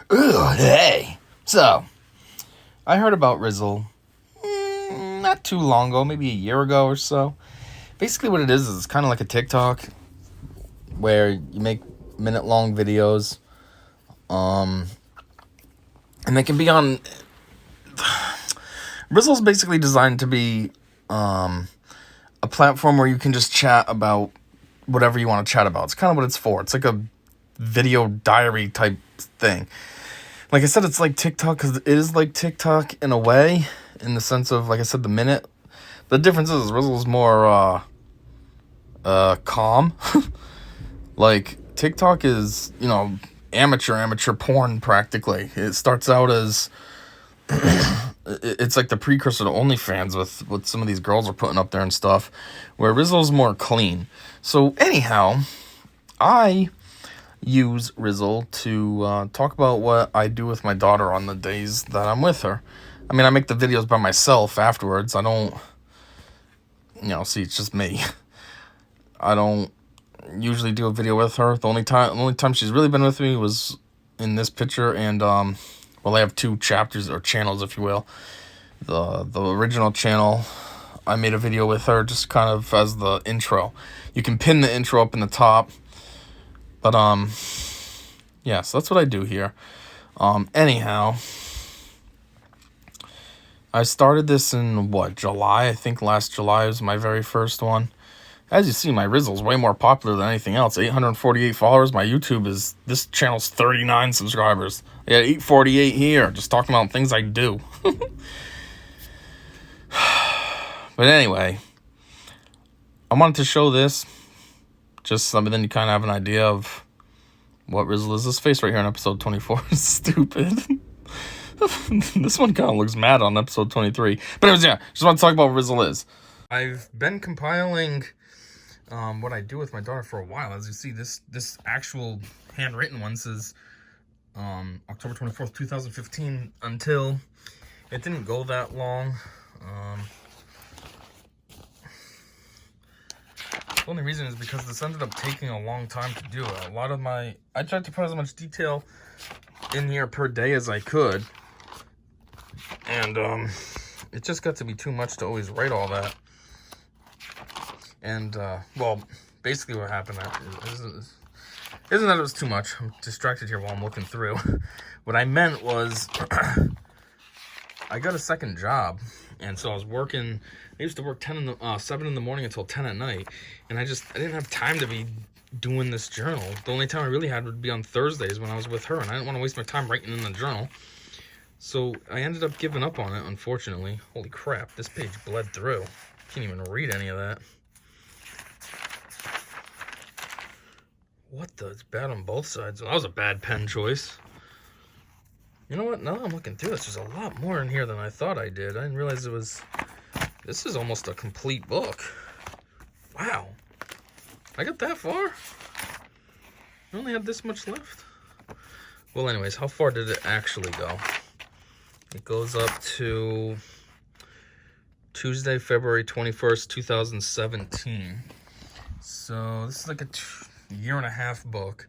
Ugh, hey. So, I heard about Rizzle not too long ago, maybe a year ago or so. Basically what it is it's kind of like a TikTok where you make minute-long videos. And they can be on... Rizzle's basically designed to be a platform where you can just chat about whatever you want to chat about. It's kind of what it's for. It's like a video diary type thing. Like I said, it's like TikTok because it is like TikTok in a way, in the sense of, like I said, the minute. The difference is Rizzle's more calm. Like TikTok is, amateur porn practically. It starts out as it's like the precursor to OnlyFans with what some of these girls are putting up there and stuff, where Rizzle's more clean. So anyhow, I use Rizzle to talk about what I do with my daughter on the days that I'm with her. I mean, I make the videos by myself afterwards. I don't, see, it's just me. I don't usually do a video with her. The only time she's really been with me was in this picture, and I have two chapters or channels, if you will. The original channel, I made a video with her just kind of as the intro. You can pin the intro up in the top. But, yeah, so that's what I do here. Anyhow, I started this in, July? I think last July was my very first one. As you see, my Rizzle's way more popular than anything else. 848 followers. My YouTube this channel's 39 subscribers. I got 848 here, just talking about things I do. But anyway, I wanted to show this. Just so then you kind of have an idea of what Rizzle is. This face right here in episode 24 is stupid. This one kind of looks mad on episode 23. But anyways, yeah, just want to talk about what Rizzle is. I've been compiling what I do with my daughter for a while. As you see, this actual handwritten one says October 24th, 2015, until it didn't go that long. The only reason is because this ended up taking a long time to do. I tried to put as much detail in here per day as I could, and it just got to be too much to always write all that. And basically what happened isn't that it was too much. I'm distracted here while I'm looking through. What I meant was I got a second job, and so I was working. I used to work 7 in the morning until 10 at night, and I didn't have time to be doing this journal. The only time I really had would be on Thursdays when I was with her, and I didn't want to waste my time writing in the journal. So I ended up giving up on it, unfortunately. Holy crap, this page bled through. Can't even read any of that. What the? It's bad on both sides. Well, that was a bad pen choice. You know what? Now that I'm looking through this, there's a lot more in here than I thought I did. I didn't realize it was... This is almost a complete book. Wow. I got that far? I only had this much left? Well, anyways, how far did it actually go? It goes up to Tuesday, February 21st, 2017. So this is like a year and a half book.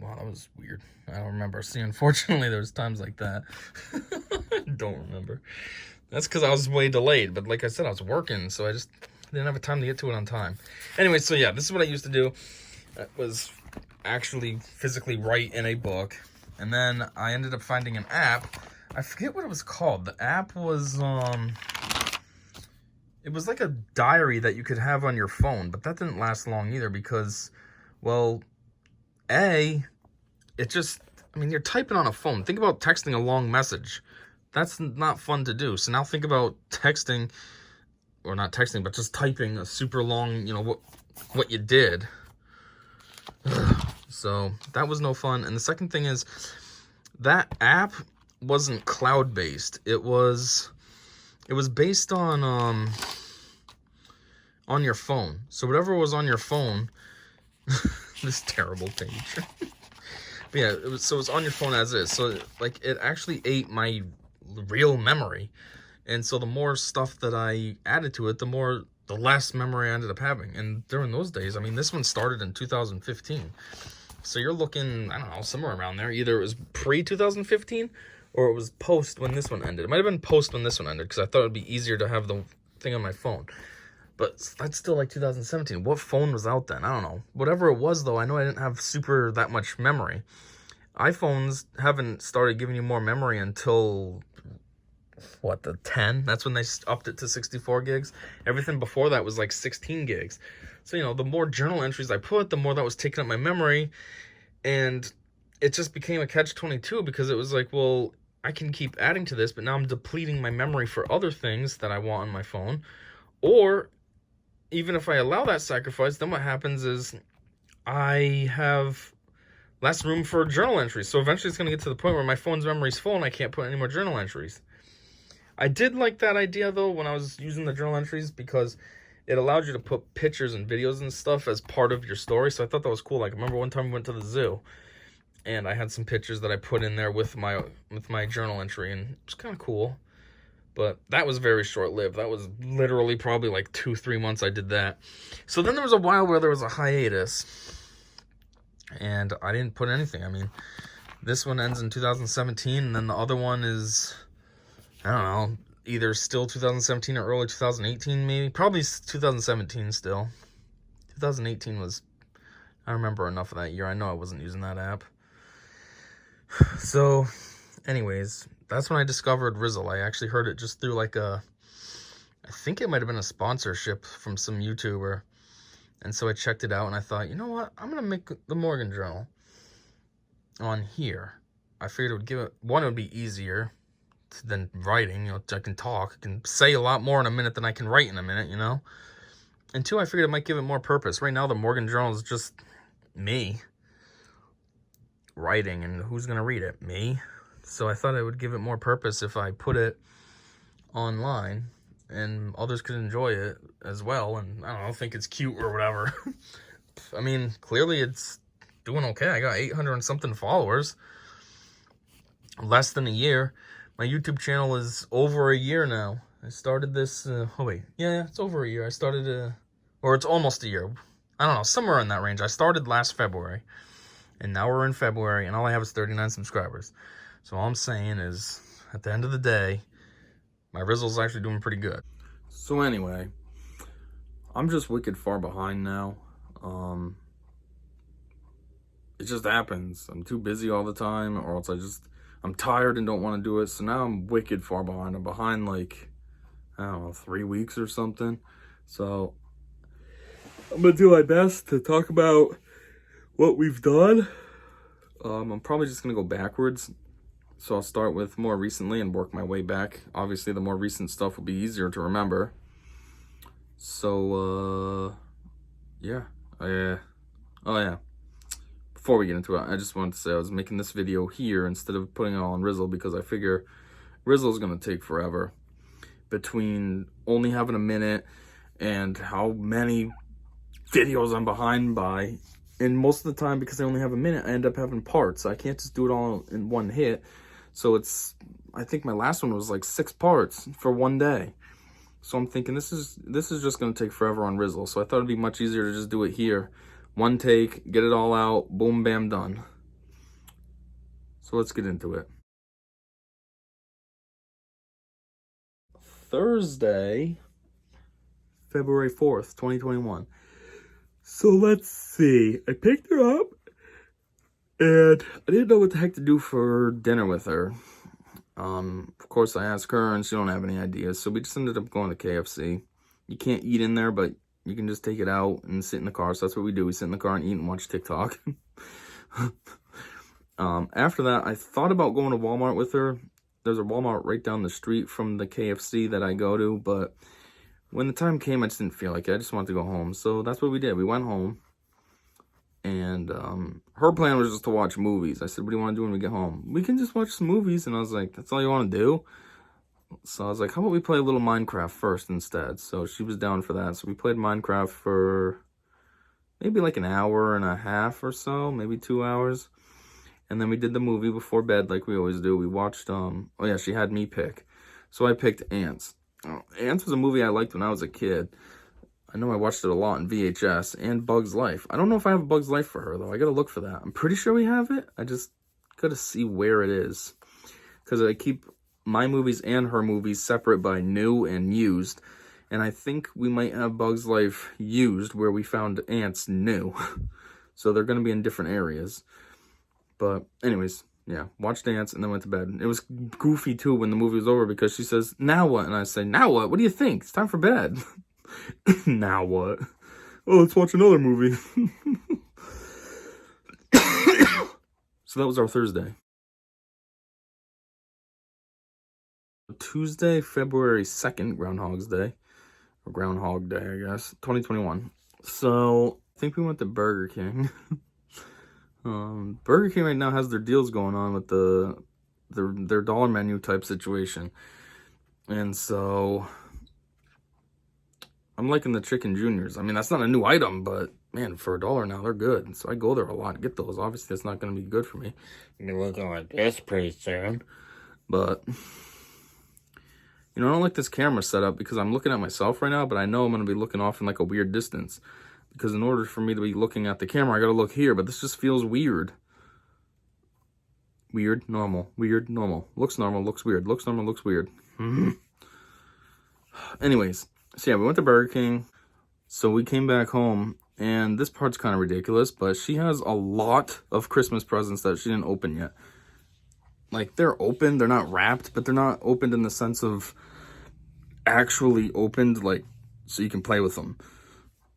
Wow, that was weird. I don't remember. See, unfortunately, there's times like that. I don't remember. That's because I was way delayed. But like I said, I was working, so I just didn't have time to get to it on time. Anyway, so yeah, this is what I used to do. It was actually physically write in a book. And then I ended up finding an app. I forget what it was called. The app was, it was like a diary that you could have on your phone. But that didn't last long either because, well, you're typing on a phone. Think about texting a long message. That's not fun to do. So now think about texting, or not texting, but just typing a super long, what you did. So that was no fun. And the second thing is, that app wasn't cloud-based. It was based on your phone. So whatever was on your phone, this terrible page. But yeah, it was on your phone as is. So like it actually ate my real memory. And so the more stuff that I added to it, the less memory I ended up having. And during those days, I mean, this one started in 2015. So you're looking, I don't know, somewhere around there. Either it was pre-2015 or it was post when this one ended. It might have been post when this one ended because I thought it would be easier to have the thing on my phone. But that's still like 2017. What phone was out then? I don't know. Whatever it was, though, I know I didn't have that much memory. iPhones haven't started giving you more memory until, what, the 10? That's when they upped it to 64 gigs. Everything before that was like 16 gigs. So, you know, the more journal entries I put, the more that was taking up my memory. And it just became a catch-22 because it was like, well, I can keep adding to this, but now I'm depleting my memory for other things that I want on my phone. Or even if I allow that sacrifice, then what happens is I have less room for journal entries. So eventually it's going to get to the point where my phone's memory is full and I can't put any more journal entries. I did like that idea, though, when I was using the journal entries because it allowed you to put pictures and videos and stuff as part of your story. So I thought that was cool. Like, I remember one time we went to the zoo and I had some pictures that I put in there with my journal entry, and it was kind of cool. But that was very short-lived. That was literally probably like 2-3 months I did that. So then there was a while where there was a hiatus, and I didn't put anything. I mean, this one ends in 2017, and then the other one is, I don't know, either still 2017 or early 2018 maybe. Probably 2017 still. 2018 was, I remember enough of that year. I know I wasn't using that app. So, anyways, that's when I discovered Rizzle. I actually heard it just through like I think it might have been a sponsorship from some YouTuber. And so I checked it out and I thought, you know what? I'm going to make the Morgan Journal on here. I figured it would give it, one, it would be easier than writing. You know, I can talk, I can say a lot more in a minute than I can write in a minute, you know? And two, I figured it might give it more purpose. Right now, the Morgan Journal is just me writing, and who's going to read it? Me. So I thought it would give it more purpose if I put it online and others could enjoy it as well. And I don't know, think it's cute or whatever. I mean, clearly it's doing okay. I got 800 and something followers. Less than a year. My YouTube channel is over a year now. I started this, it's over a year. I started, or it's almost a year. I don't know, somewhere in that range. I started last February, and now we're in February, and all I have is 39 subscribers. So all I'm saying is, at the end of the day, my Rizzle's actually doing pretty good. So anyway, I'm just wicked far behind now. It just happens. I'm too busy all the time, or else I'm tired and don't want to do it. So now I'm wicked far behind. I'm behind like, I don't know, 3 weeks or something. So I'm going to do my best to talk about what we've done. I'm probably just going to go backwards. So I'll start with more recently and work my way back. Obviously, the more recent stuff will be easier to remember. So, yeah. Before we get into it, I just wanted to say I was making this video here instead of putting it all on Rizzle because I figure Rizzle's going to take forever. Between only having a minute and how many videos I'm behind by. And most of the time, because I only have a minute, I end up having parts. I can't just do it all in one hit. So I think my last one was like 6 parts for one day. So I'm thinking this is just going to take forever on Rizzle. So I thought it'd be much easier to just do it here. One take, get it all out, boom, bam, done. So let's get into it. Thursday, February 4th, 2021. So let's see. I picked her up, and I didn't know what the heck to do for dinner with her. Of course, I asked her, and she don't have any ideas. So we just ended up going to KFC. You can't eat in there, but you can just take it out and sit in the car. So that's what we do. We sit in the car and eat and watch TikTok. After that, I thought about going to Walmart with her. There's a Walmart right down the street from the KFC that I go to, but when the time came, I just didn't feel like it. I just wanted to go home. So that's what we did. We went home, and her plan was just to watch movies. I said, what do you want to do when we get home? We can just watch some movies. And I was like, that's all you want to do? So I was like, how about we play a little Minecraft first instead? So she was down for that. So we played Minecraft for maybe like an hour and a half or so, maybe 2 hours. And then we did the movie before bed like we always do. We watched, she had me pick. So I picked Ants. Ants was a movie I liked when I was a kid. I know I watched it a lot in VHS, and Bug's Life. I don't know if I have Bug's Life for her, though. I gotta look for that. I'm pretty sure we have it. I just gotta see where it is. Because I keep my movies and her movies separate by new and used. And I think we might have Bug's Life used where we found Ants new. So they're going to be in different areas. But anyways, yeah, watched Ants and then went to bed. It was goofy too when the movie was over because she says, "Now what?" And I say, "Now what? What do you think? It's time for bed." Now what? Oh, let's watch another movie. So that was our Thursday. Tuesday, February 2nd, Groundhog's Day. Or Groundhog Day, I guess. 2021. So, I think we went to Burger King. Burger King right now has their deals going on with their dollar menu type situation. And so, I'm liking the Chicken Juniors. I mean, that's not a new item, but man, for $1 now, they're good. So I go there a lot to get those. Obviously, that's not going to be good for me. I'm going to be looking like this pretty soon. But, you know, I don't like this camera setup because I'm looking at myself right now, but I know I'm going to be looking off in like a weird distance. Because in order for me to be looking at the camera, I got to look here, but this just feels weird. Weird, normal, weird, normal. Looks normal, looks weird. Looks normal, looks weird. Anyways, so yeah, we went to Burger King. So we came back home, and this part's kind of ridiculous, but she has a lot of Christmas presents that she didn't open yet. Like, they're open, they're not wrapped, but they're not opened in the sense of actually opened, like, so you can play with them.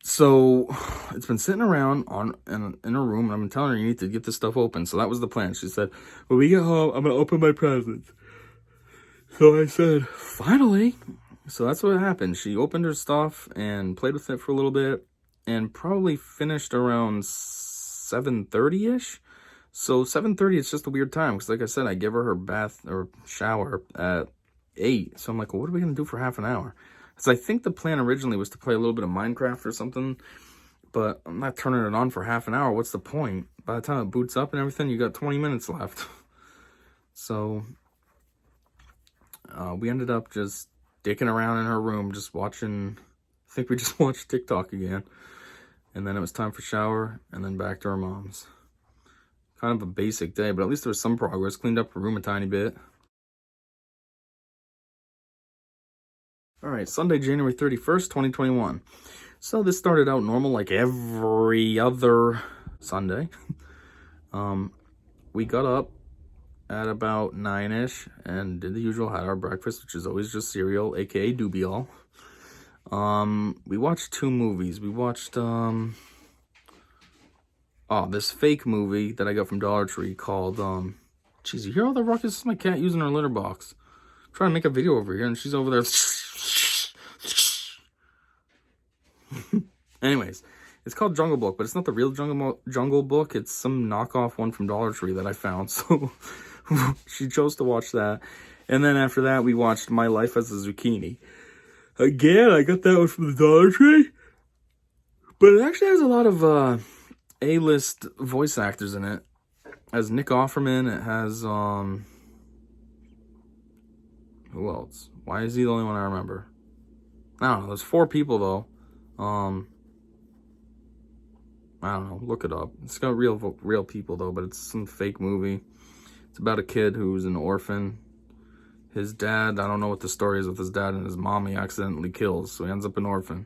So, it's been sitting around in a room, and I've been telling her, you need to get this stuff open. So that was the plan. She said, when we get home, I'm going to open my presents. So I said, finally. So that's what happened. She opened her stuff and played with it for a little bit, and probably finished around 7:30-ish. So 7:30 is just a weird time, because like I said, I give her bath or shower at 8. So I'm like, well, what are we going to do for half an hour? Because I think the plan originally was to play a little bit of Minecraft or something, but I'm not turning it on for half an hour. What's the point? By the time it boots up and everything, you got 20 minutes left. So we ended up just dicking around in her room, just watching, I think we just watched TikTok again. And then it was time for shower, and then back to her mom's. Kind of a basic day, but at least there was some progress. Cleaned up her room a tiny bit. Alright, Sunday, January 31st, 2021. So this started out normal like every other Sunday. We got up at about 9-ish and did the usual, had our breakfast, which is always just cereal, aka Doobie-all. We watched 2 movies. We watched this fake movie that I got from Dollar Tree called jeez, you hear all the ruckus? This is my cat using her litter box. I'm trying to make a video over here and she's over there. Anyways, it's called Jungle Book, but it's not the real Jungle Book. It's some knockoff one from Dollar Tree that I found. So she chose to watch that. And then after that, we watched My Life as a Zucchini. Again, I got that one from the Dollar Tree. But it actually has a lot of A-list voice actors in it. It has Nick Offerman. It has, who else? Why is he the only one I remember? I don't know. There's 4 people, though. I don't know. Look it up. It's got real people, though, but it's some fake movie. It's about a kid who's an orphan. His dad, I don't know what the story is with his dad and his mom, he accidentally kills, so he ends up an orphan.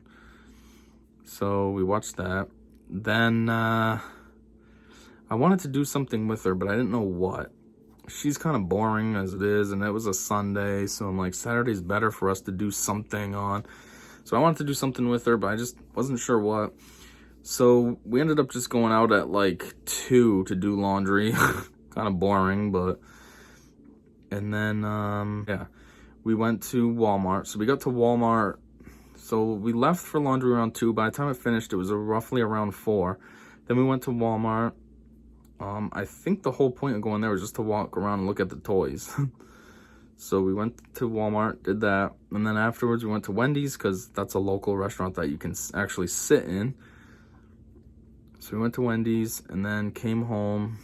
So we watched that. Then I wanted to do something with her, but I didn't know what. She's kind of boring as it is, and it was a Sunday, so I'm like, Saturday's better for us to do something on. So I wanted to do something with her, but I just wasn't sure what. So we ended up just going out at like 2 to do laundry. Kind of boring, but... And then, yeah, we went to Walmart. So we got to Walmart. So we left for laundry around 2. By the time it finished, it was roughly around 4. Then we went to Walmart. I think the whole point of going there was just to walk around and look at the toys. So we went to Walmart, did that. And then afterwards, we went to Wendy's because that's a local restaurant that you can actually sit in. So we went to Wendy's and then came home.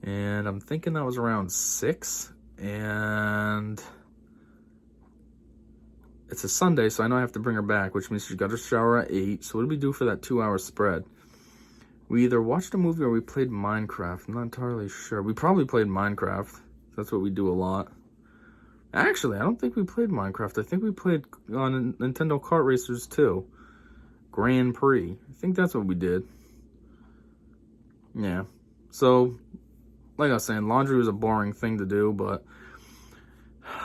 And I'm thinking that was around 6. And it's a Sunday, so I know I have to bring her back, which means she's got to shower at 8. So what do we do for that 2-hour spread? We either watched a movie or we played Minecraft. I'm not entirely sure. We probably played Minecraft. That's what we do a lot. Actually, I don't think we played Minecraft. I think we played on Nintendo Kart Racers 2. Grand Prix. I think that's what we did. Yeah. So, like I was saying, laundry was a boring thing to do, but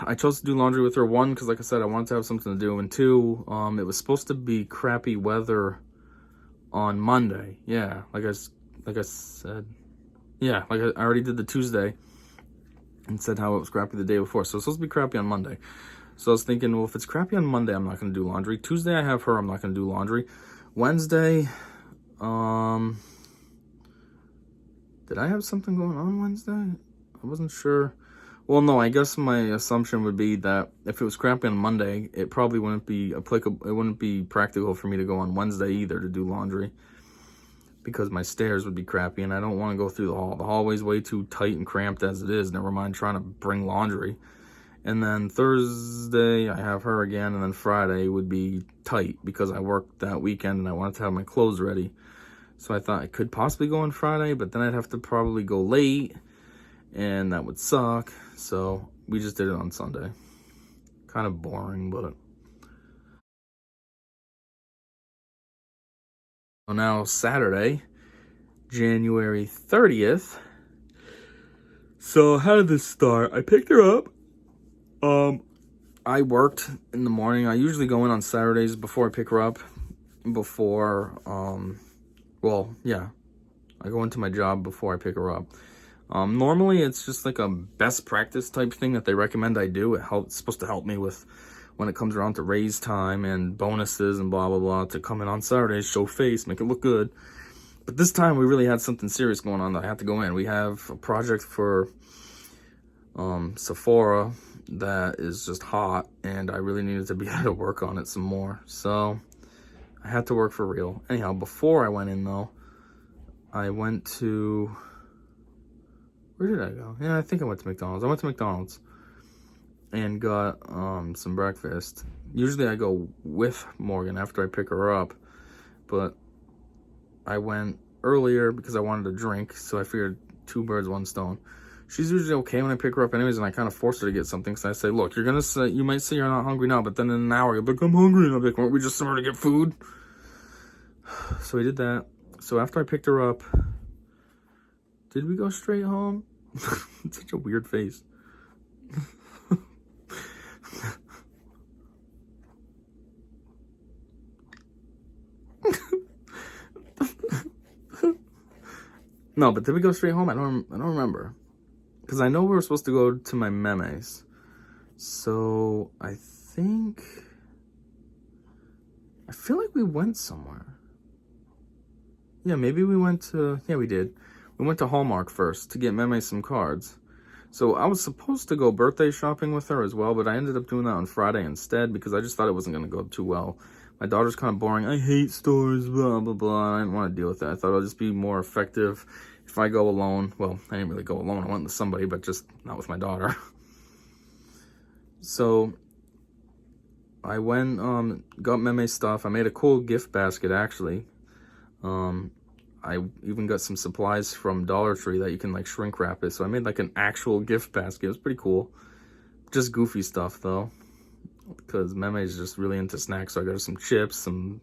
I chose to do laundry with her. 1, because like I said, I wanted to have something to do. And 2, it was supposed to be crappy weather on Monday. Yeah, like I said. Yeah, like I already did the Tuesday and said how it was crappy the day before. So it's supposed to be crappy on Monday. So I was thinking, well, if it's crappy on Monday, I'm not going to do laundry. Tuesday, I have her. I'm not going to do laundry. Wednesday, did I have something going on Wednesday? I wasn't sure. Well, no, I guess my assumption would be that if it was crappy on Monday, it probably wouldn't be applicable. It wouldn't be practical for me to go on Wednesday either to do laundry, because my stairs would be crappy and I don't want to go through the hall. The hallway's way too tight and cramped as it is, never mind trying to bring laundry. And then Thursday, I have her again, and then Friday would be tight because I worked that weekend and I wanted to have my clothes ready. So I thought I could possibly go on Friday, but then I'd have to probably go late, and that would suck. So we just did it on Sunday. Kind of boring, but... So now Saturday, January 30th. So how did this start? I picked her up. I worked in the morning. I usually go in on Saturdays before I pick her up. Well, yeah. I go into my job before I pick her up. Normally, it's just like a best practice type thing that they recommend I do. It's supposed to help me with when it comes around to raise time and bonuses and blah, blah, blah, to come in on Saturdays, show face, make it look good. But this time, we really had something serious going on that I had to go in. We have a project for Sephora that is just hot, and I really needed to be able to work on it some more. So I had to work for real. Anyhow, before I went in, though, I went to... Where did I go? Yeah, I think I went to McDonald's. I went to McDonald's and got some breakfast. Usually I go with Morgan after I pick her up, but I went earlier because I wanted a drink, so I figured 2 birds, 1 stone. She's usually okay when I pick her up anyways, and I kind of force her to get something, so I say, look, you might say you're not hungry now, but then in an hour you'll be like, I'm hungry, and I'll be like, weren't we just somewhere to get food? So we did that. So after I picked her up, did we go straight home? It's such a weird face. No, but did we go straight home? I don't remember. Because I know we were supposed to go to my memes. So I feel like we went somewhere. Yeah, maybe we went to... Yeah, we did. We went to Hallmark first to get Meme some cards. So I was supposed to go birthday shopping with her as well, but I ended up doing that on Friday instead because I just thought it wasn't going to go too well. My daughter's kind of boring. I hate stores, blah, blah, blah. I didn't want to deal with that. I thought it'll just be more effective if I go alone. Well, I didn't really go alone. I went with somebody, but just not with my daughter. So I went, got Meme stuff. I made a cool gift basket, actually. I even got some supplies from Dollar Tree that you can like shrink wrap it. So I made like an actual gift basket. It was pretty cool. Just goofy stuff though, because Meme is just really into snacks. So I got her some chips, some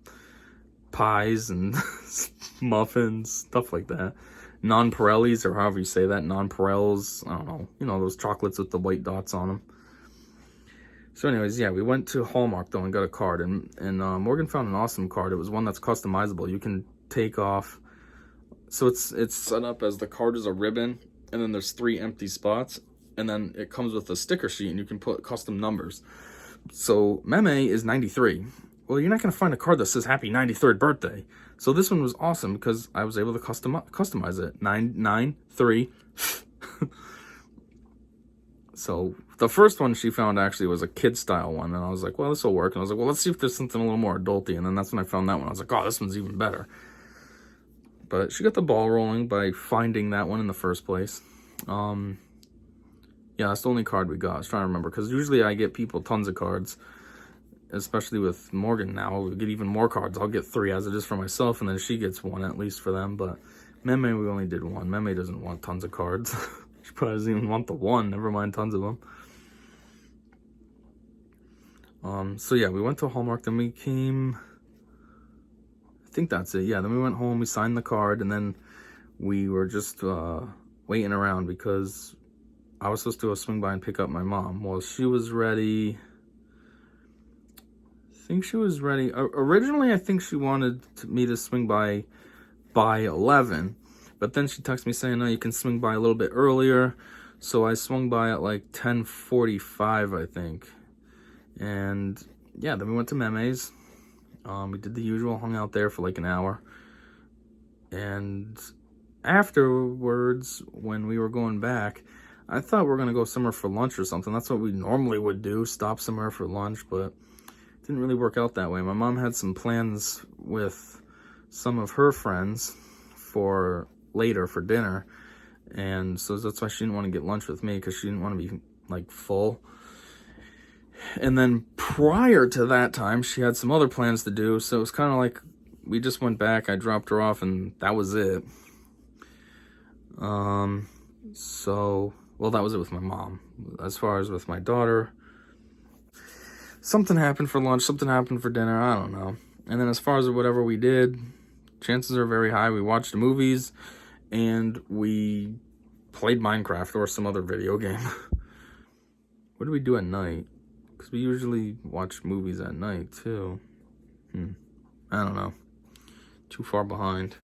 pies, and muffins, stuff like that. Non-Pirellis, or however you say that, non-Pirels. I don't know. You know, those chocolates with the white dots on them. So anyways, yeah, we went to Hallmark though and got a card. And Morgan found an awesome card. It was one that's customizable. You can take off... So it's set up as the card is a ribbon, and then there's 3 empty spots, and then it comes with a sticker sheet, and you can put custom numbers. So Meme is 93. Well, you're not going to find a card that says happy 93rd birthday. So this one was awesome because I was able to customize it. 993. So the first one she found actually was a kid style one, and I was like, well, this will work. And I was like, well, let's see if there's something a little more adulty. And then that's when I found that one. I was like, oh, this one's even better. But she got the ball rolling by finding that one in the first place. Yeah, that's the only card we got. I was trying to remember, because usually I get people tons of cards. especially with Morgan now, we get even more cards. I'll get 3 as it is for myself, and then she gets 1 at least for them. But Meme, we only did 1. Meme doesn't want tons of cards. She probably doesn't even want the 1, never mind tons of them. So yeah, we went to Hallmark, then we came, I think that's it. Yeah, then we went home, we signed the card, and then we were just waiting around because I was supposed to go swing by and pick up my mom. Well, she was ready. I think she was ready. Originally, I think she wanted me to swing by 11, but then she texted me saying, no, you can swing by a little bit earlier. So I swung by at like 10:45, I think. And yeah, then we went to Meme's. We did the usual, hung out there for like an hour. And afterwards, when we were going back, I thought we were going to go somewhere for lunch or something. That's what we normally would do, stop somewhere for lunch, but it didn't really work out that way. My mom had some plans with some of her friends for later for dinner. And so that's why she didn't want to get lunch with me, because she didn't want to be like full. And then prior to that time, she had some other plans to do. So it was kind of like we just went back. I dropped her off, and that was it. So, well, that was it with my mom. As far as with my daughter, something happened for lunch, something happened for dinner. I don't know. And then as far as whatever we did, chances are very high we watched movies and we played Minecraft or some other video game. What do we do at night? Because we usually watch movies at night, too. I don't know. Too far behind.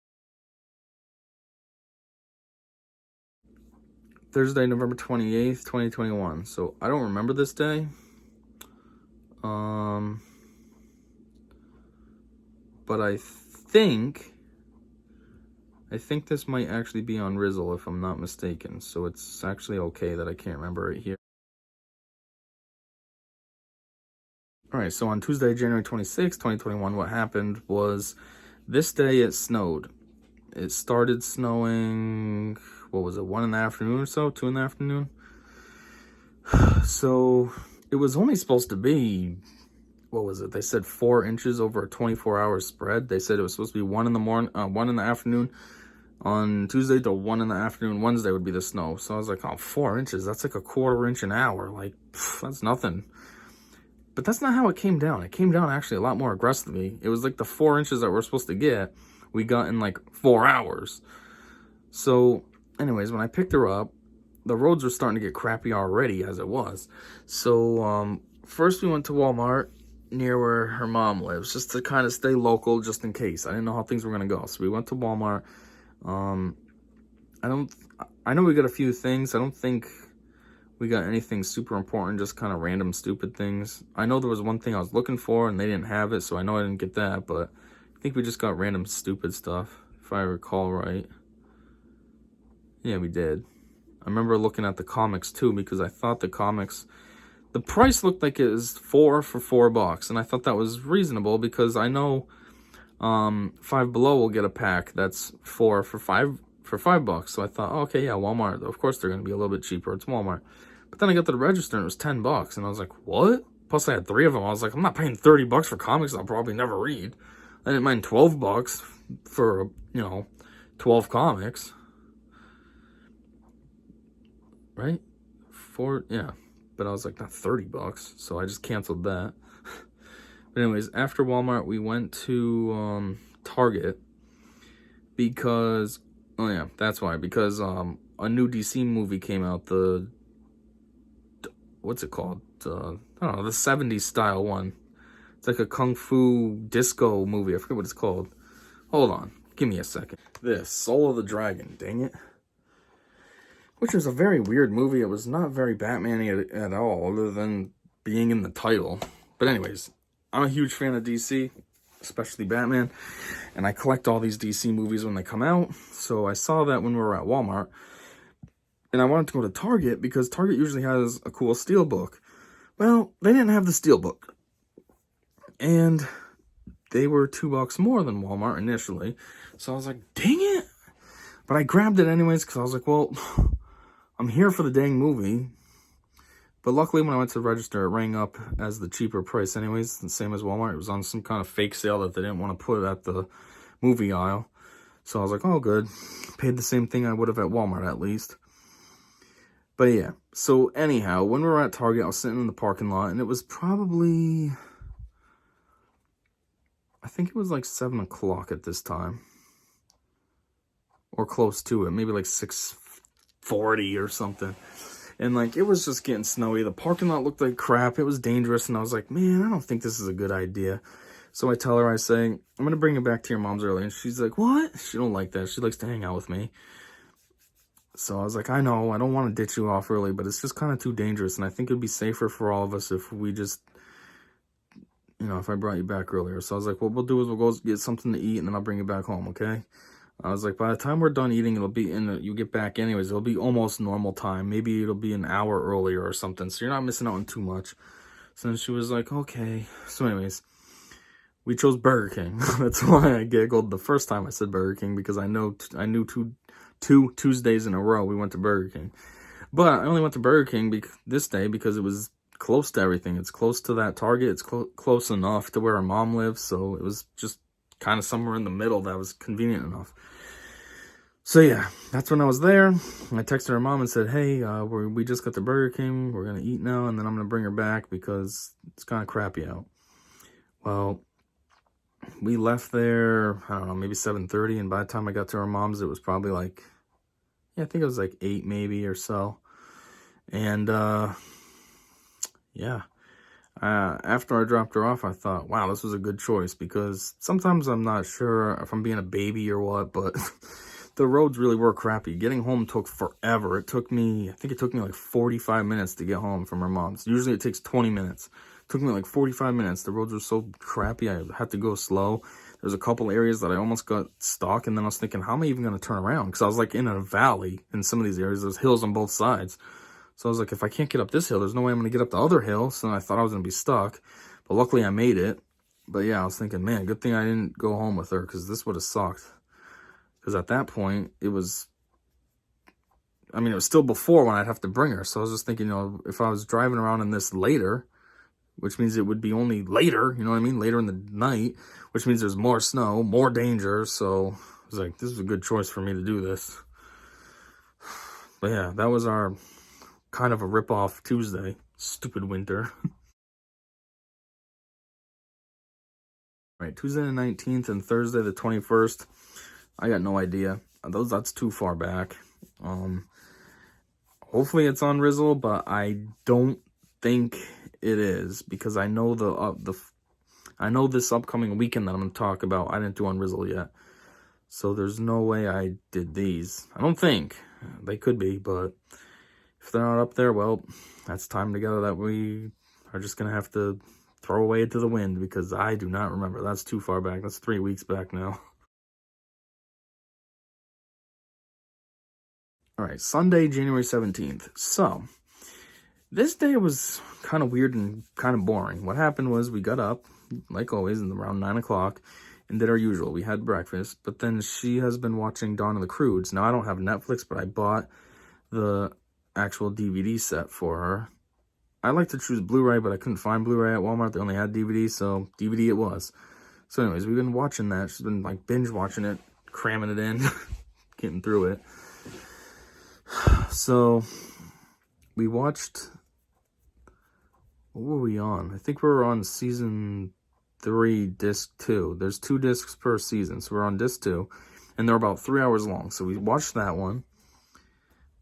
Thursday, November 28th, 2021. So, I don't remember this day. But I think this might actually be on Rizzle, if I'm not mistaken. So, it's actually okay that I can't remember it here. Alright, so on Tuesday, January 26th, 2021, what happened was this day it snowed. It started snowing, what was it, 1 in the afternoon or so? 2 in the afternoon? So it was only supposed to be, what was it? They said 4 inches over a 24-hour spread. They said it was supposed to be 1 in the morning, 1 in the afternoon on Tuesday to 1 in the afternoon Wednesday would be the snow. So I was like, oh, 4 inches? That's like a 1/4 inch an hour. Like, that's nothing. But that's not how it came down. It came down actually a lot more aggressively. It was like the 4 inches that we're supposed to get, we got in like 4 hours. So anyways, when I picked her up, the roads were starting to get crappy already as it was. So first we went to Walmart near where her mom lives, just to kind of stay local, just in case. I didn't know how things were going to go. So we went to Walmart. I know we got a few things. I don't think we got anything super important, just kind of random stupid things. I know there was one thing I was looking for and they didn't have it, so I know I didn't get that, but I think we just got random stupid stuff, if I recall right. Yeah, we did. I remember looking at the comics too, because I thought the comics, the price looked like it was 4 for $4, and I thought that was reasonable because I know Five Below will get a pack that's 4 for $5. So I thought, oh, okay, yeah, Walmart. Of course they're gonna be a little bit cheaper. It's Walmart. But then I got to the register and it was $10, and I was like, what? Plus I had 3 of them. I was like, I'm not paying $30 for comics I'll probably never read. I didn't mind $12 for 12 comics. Right? Yeah. But I was like, not $30, so I just canceled that. But anyways, after Walmart, we went to Target because, oh yeah, that's why, because a new DC movie came out, what's it called? I don't know, the 70s style one. It's like a kung fu disco movie. I forget what it's called. Hold on, give me a second. This, Soul of the Dragon, dang it. Which was a very weird movie. It was not very Batman-y at all, other than being in the title. But anyways, I'm a huge fan of DC, especially Batman, and I collect all these DC movies when they come out. So I saw that when we were at Walmart, and I wanted to go to Target because Target usually has a cool steelbook. Well, they didn't have the steelbook, and they were $2 more than Walmart initially. So I was like, dang it! But I grabbed it anyways because I was like, well, I'm here for the dang movie. But luckily, when I went to register, it rang up as the cheaper price anyways, the same as Walmart. It was on some kind of fake sale that they didn't want to put at the movie aisle. So I was like, oh, good. Paid the same thing I would have at Walmart at least. But yeah, so anyhow, when we were at Target, I was sitting in the parking lot, and it was probably, I think it was like 7 o'clock at this time. Or close to it, maybe like 6:40 or something. And like, it was just getting snowy. The parking lot looked like crap. It was dangerous, and I was like, man, I don't think this is a good idea. So I tell her, I say, I'm going to bring it back to your mom's early. And she's like, what? She don't like that. She likes to hang out with me. So I was like, I know, I don't want to ditch you off early, but it's just kind of too dangerous. And I think it'd be safer for all of us if we just, you know, if I brought you back earlier. So I was like, what we'll do is we'll go get something to eat, and then I'll bring you back home, okay? I was like, by the time we're done eating, it'll be you get back anyways, it'll be almost normal time. Maybe it'll be an hour earlier or something. So you're not missing out on too much. So then she was like, okay. So anyways, we chose Burger King. That's why I giggled the first time I said Burger King, because I knew two Tuesdays in a row we went to Burger King. But I only went to Burger King this day because it was close to everything. It's close to that Target. It's close enough to where our mom lives. So it was just kind of somewhere in the middle that was convenient enough. So yeah, that's when I was there. I texted her mom and said, hey, we just got to Burger King. We're going to eat now, and then I'm going to bring her back because it's kind of crappy out. Well, we left there, I don't know, maybe 7:30, and by the time I got to her mom's, it was probably like, yeah, I think it was like 8 maybe or so. And, yeah. After I dropped her off, I thought, wow, this was a good choice, because sometimes I'm not sure if I'm being a baby or what, but the roads really were crappy. Getting home took forever. I think it took me like 45 minutes to get home from her mom's. Usually it takes 20 minutes. It took me like 45 minutes. The roads were so crappy, I had to go slow. There's a couple areas that I almost got stuck, and then I was thinking, how am I even going to turn around? Because I was like in a valley in some of these areas. There's hills on both sides. So I was like, if I can't get up this hill, there's no way I'm going to get up the other hill. So I thought I was going to be stuck. But luckily I made it. But yeah, I was thinking, man, good thing I didn't go home with her, because this would have sucked. Because at that point, it was still before when I'd have to bring her. So I was just thinking, you know, if I was driving around in this later, which means it would be only later, you know what I mean? Later in the night, which means there's more snow, more danger. So I was like, this is a good choice for me to do this. But yeah, that was our kind of a rip-off Tuesday. Stupid winter. Right, Tuesday the 19th and Thursday the 21st. I got no idea. That's too far back. Hopefully it's on Rizzle, but I don't think it is, because I know I know this upcoming weekend that I'm going to talk about, I didn't do on Rizzle yet. So there's no way I did these. I don't think. They could be, but if they're not up there, well, that's time together that we are just going to have to throw away to the wind, because I do not remember. That's too far back. That's 3 weeks back now. All right, Sunday, January 17th. So, this day was kind of weird and kind of boring. What happened was we got up, like always, around 9 o'clock, and did our usual. We had breakfast, but then she has been watching Dawn of the Croods. Now, I don't have Netflix, but I bought the actual DVD set for her. I like to choose Blu-ray, but I couldn't find Blu-ray at Walmart. They only had DVD, so DVD it was. So anyways, we've been watching that. She's been like binge watching it, cramming it in, getting through it. So we watched, what were we on? I think we were on season 3, disc 2. There's 2 discs per season, so we're on disc 2, and they're about 3 hours long. So we watched that one.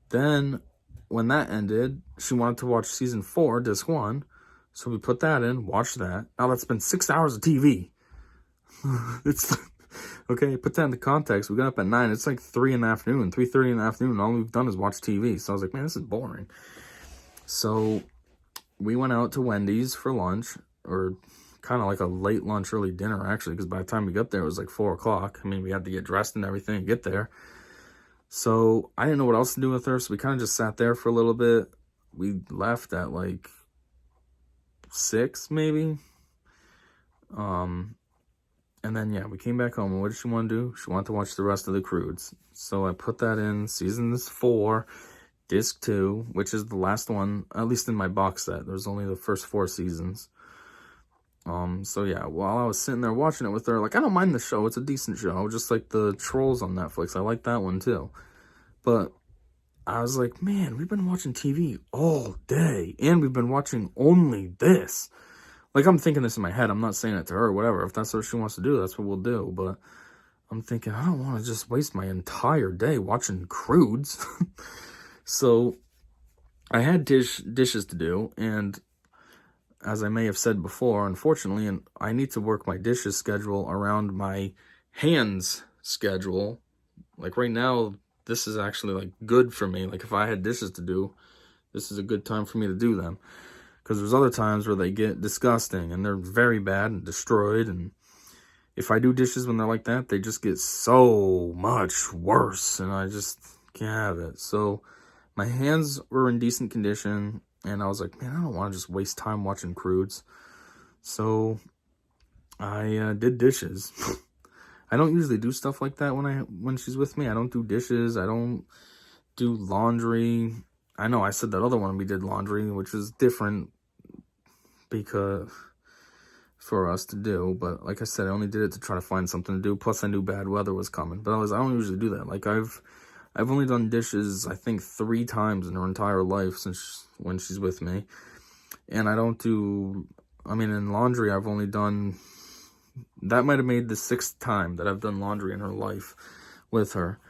Then when that ended, she wanted to watch season 4, disc 1. So we put that in, watched that. Now that's been 6 hours of TV. It's okay, put that into context. We got up at 9. It's like 3 in the afternoon, 3:30 in the afternoon. And all we've done is watch TV. So I was like, man, this is boring. So we went out to Wendy's for lunch, or kind of like a late lunch, early dinner, actually, because by the time we got there, it was like 4 o'clock. I mean, we had to get dressed and everything and get there. So I didn't know what else to do with her, so we kind of just sat there for a little bit. We left at like 6, maybe. And then, yeah, we came back home, and what did she want to do? She wanted to watch the rest of the Croods. So I put that in, seasons 4, Disc 2, which is the last one, at least in my box set. There's only the first 4 seasons. So yeah, while I was sitting there watching it with her, like, I don't mind the show. It's a decent show, just like the Trolls on Netflix. I like that one too. But I was like, man, we've been watching TV all day, and we've been watching only this. Like, I'm thinking this in my head. I'm not saying it to her or whatever. If that's what she wants to do, that's what we'll do. But I'm thinking, I don't want to just waste my entire day watching Croods. So I had dishes to do, and as I may have said before, unfortunately, and I need to work my dishes schedule around my hands schedule. Like, right now, this is actually, like, good for me. Like, if I had dishes to do, this is a good time for me to do them. Because there's other times where they get disgusting, and they're very bad and destroyed, and if I do dishes when they're like that, they just get so much worse, and I just can't have it. So my hands were in decent condition, and I was like, man, I don't want to just waste time watching Croods. So I did dishes. I don't usually do stuff like that when she's with me. I don't do dishes. I don't do laundry. I know I said that other one we did laundry, which is different because for us to do, but like I said, I only did it to try to find something to do. Plus, I knew bad weather was coming. But I don't usually do that. Like, I've only done dishes, I think, 3 times in her entire life since when she's with me. And I don't do, I mean, in laundry, I've only done, that might have made the 6th time that I've done laundry in her life with her.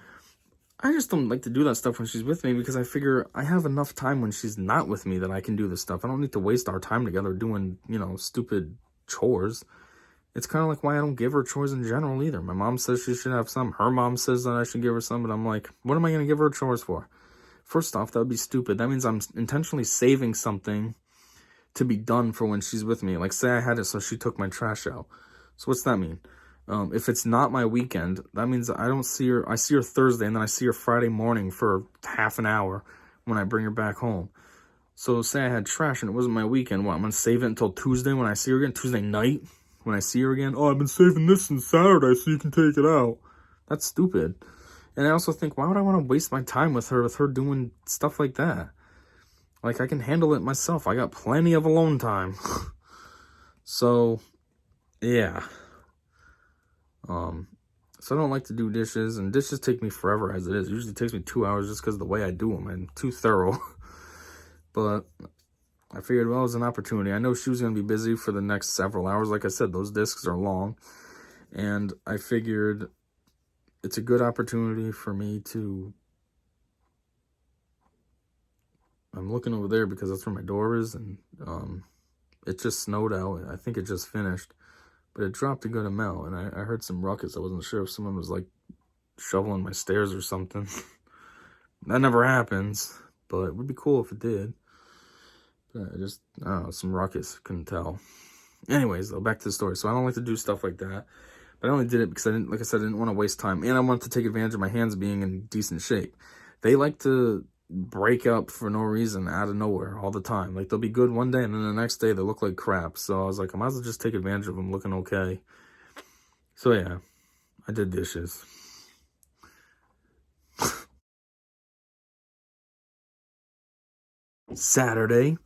I just don't like to do that stuff when she's with me because I figure I have enough time when she's not with me that I can do this stuff. I don't need to waste our time together doing, stupid chores. It's kind of like why I don't give her chores in general either. My mom says she should have some. Her mom says that I should give her some, but I'm like, what am I going to give her chores for? First off, that would be stupid. That means I'm intentionally saving something to be done for when she's with me. Like, say I had it so she took my trash out. So what's that mean? If it's not my weekend, that means I don't see her. I see her Thursday, and then I see her Friday morning for half an hour when I bring her back home. So say I had trash and it wasn't my weekend. What, I'm going to save it until Tuesday when I see her again? Tuesday night when I see her again? Oh, I've been saving this since Saturday so you can take it out. That's stupid. And I also think, why would I want to waste my time with her doing stuff like that? Like, I can handle it myself. I got plenty of alone time. So, yeah. So I don't like to do dishes, and dishes take me forever as it is. It usually takes me 2 hours just because of the way I do them. I'm too thorough. But I figured, well, it was an opportunity. I know she was going to be busy for the next several hours. Like I said, those discs are long. And I figured it's a good opportunity for me to... I'm looking over there because that's where my door is, and it just snowed out. I think it just finished. But it dropped a good amount, and I heard some ruckus. I wasn't sure if someone was, like, shoveling my stairs or something. That never happens, but it would be cool if it did. But I don't know, some ruckus. Couldn't tell. Anyways, though, back to the story. So I don't like to do stuff like that. But I only did it because I didn't want to waste time. And I wanted to take advantage of my hands being in decent shape. They like to break up for no reason out of nowhere all the time. Like, they'll be good one day and then the next day they look like crap. So I was like, I might as well just take advantage of them looking okay. So yeah, I did dishes. Saturday,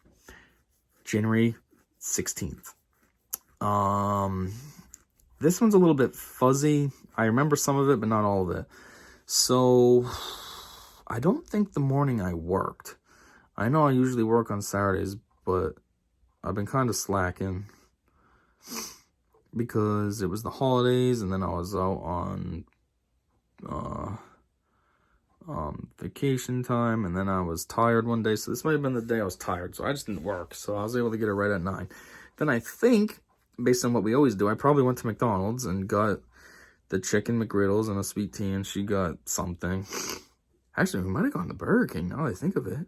January 16th. This one's a little bit fuzzy. I remember some of it, but not all of it. So I don't think the morning I worked. I know I usually work on Saturdays, but I've been kind of slacking because it was the holidays, and then I was out on vacation time, and then I was tired one day. So this might have been the day I was tired, so I just didn't work. So I was able to get it right at 9. Then I think, based on what we always do, I probably went to McDonald's and got the chicken McGriddles and a sweet tea, and she got something. Actually, we might have gone to Burger King, now that I think of it.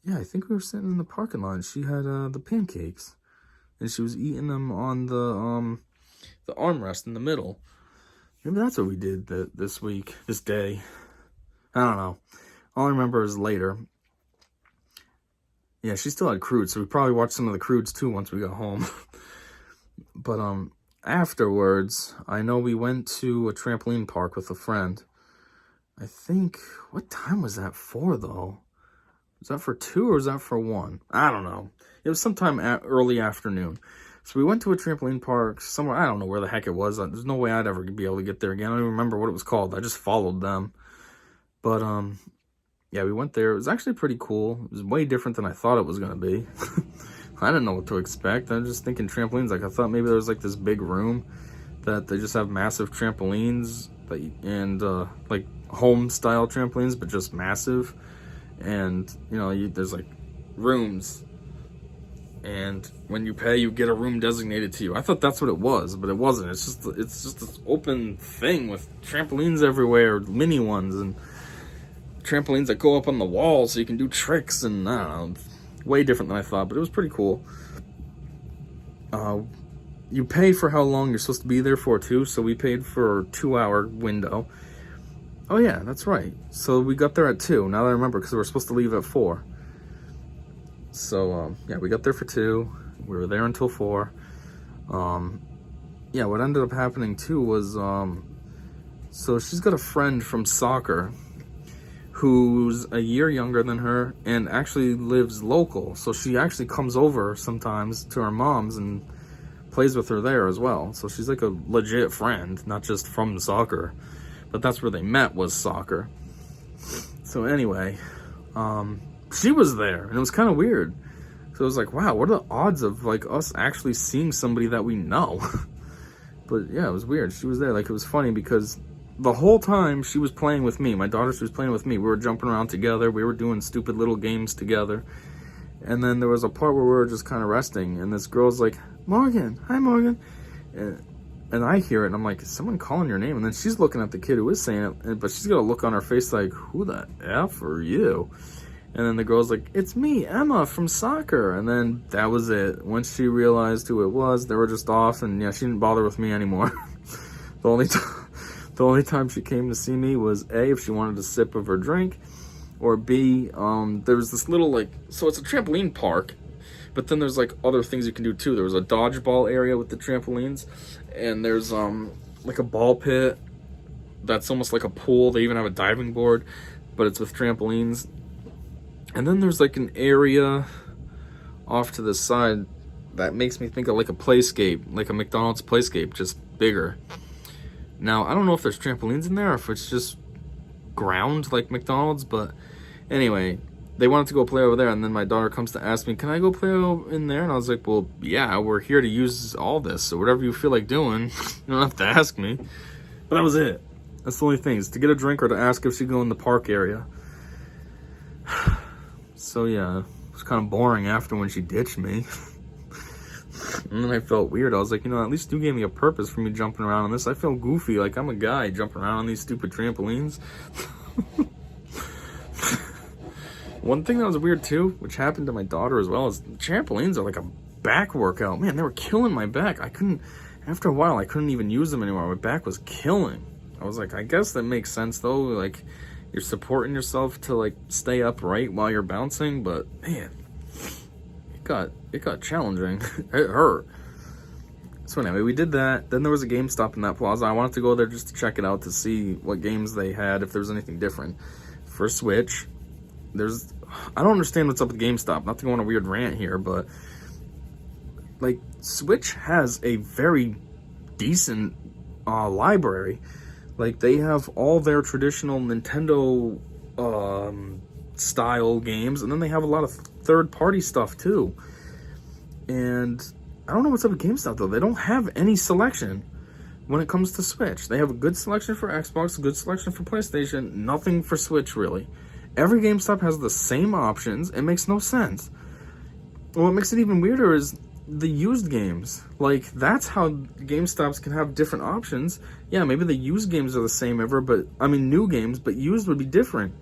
Yeah, I think we were sitting in the parking lot, and she had the pancakes. And she was eating them on the armrest in the middle. Maybe that's what we did this day. I don't know. All I remember is later. Yeah, she still had Croods, so we probably watched some of the Croods too once we got home. But afterwards, I know we went to a trampoline park with a friend. I think, what time was that for, though? Was that for 2 or was that for 1? I don't know. It was sometime early afternoon. So we went to a trampoline park somewhere. I don't know where the heck it was. There's no way I'd ever be able to get there again. I don't even remember what it was called. I just followed them. But, yeah, we went there. It was actually pretty cool. It was way different than I thought it was going to be. I didn't know what to expect. I was just thinking trampolines. Like, I thought maybe there was, like, this big room that they just have massive trampolines and like, home-style trampolines, but just massive. And, you know, there's, like, rooms. And when you pay, you get a room designated to you. I thought that's what it was, but it wasn't. It's just this open thing with trampolines everywhere, mini ones, and trampolines that go up on the wall so you can do tricks, and I don't know, way different than I thought, but it was pretty cool. You pay for how long you're supposed to be there for, too, so we paid for a 2-hour window. Oh, yeah, that's right. So we got there at 2, now that I remember, because we were supposed to leave at 4. So, yeah, we got there for 2. We were there until 4. Yeah, what ended up happening, too, was, so she's got a friend from soccer who's a year younger than her and actually lives local. So she actually comes over sometimes to her mom's and plays with her there as well. So she's like a legit friend, not just from soccer. But that's where they met, was soccer. So anyway, she was there, and it was kind of weird. So it was like, wow, what are the odds of, like, us actually seeing somebody that we know? But yeah, it was weird. She was there. Like, it was funny because the whole time she was playing with me, my daughter, she was playing with me. We were jumping around together. We were doing stupid little games together. And then there was a part where we were just kind of resting, and this girl's like, Morgan, hi, Morgan. And I hear it, and I'm like, is someone calling your name? And then she's looking at the kid who is saying it, but she's got a look on her face like, who the F are you? And then the girl's like, it's me, Emma, from soccer. And then that was it. Once she realized who it was, they were just off, and yeah, she didn't bother with me anymore. The only time she came to see me was A, if she wanted a sip of her drink, or B, there was this little, like, so it's a trampoline park, but then there's, like, other things you can do, too. There was a dodgeball area with the trampolines, and there's, like, a ball pit that's almost like a pool. They even have a diving board, but it's with trampolines. And then there's, like, an area off to the side that makes me think of, like, a playscape, like a McDonald's playscape, just bigger. Now, I don't know if there's trampolines in there or if it's just ground like McDonald's, but anyway, they wanted to go play over there, and then my daughter comes to ask me, can I go play in there? And I was like, well, yeah, we're here to use all this, so whatever you feel like doing, you don't have to ask me. But that was it. That's the only thing, is to get a drink or to ask if she'd go in the park area. So yeah, it was kind of boring after when she ditched me. And then I felt weird. I was like, you know, at least you gave me a purpose for me jumping around on this. I feel goofy, like I'm a guy jumping around on these stupid trampolines. One thing that was weird too, which happened to my daughter as well, is trampolines are like a back workout. Man, they were killing my back. After a while, I couldn't even use them anymore. My back was killing. I was like, I guess that makes sense though. Like, you're supporting yourself to like stay upright while you're bouncing, but man, it got challenging. It hurt. So anyway, we did that. Then there was a GameStop in that plaza. I wanted to go there just to check it out, to see what games they had, if there was anything different. For Switch, I don't understand what's up with GameStop. Not to go on a weird rant here, but like, Switch has a very decent library. Like, they have all their traditional Nintendo style games, and then they have a lot of third-party stuff too. And I don't know what's up with GameStop though. They don't have any selection when it comes to Switch. They have a good selection for Xbox, a good selection for PlayStation, nothing for Switch really. Every GameStop has the same options. It makes no sense. What makes it even weirder is the used games. Like, that's how GameStops can have different options. Yeah, maybe the used games are the same new games, but used would be different.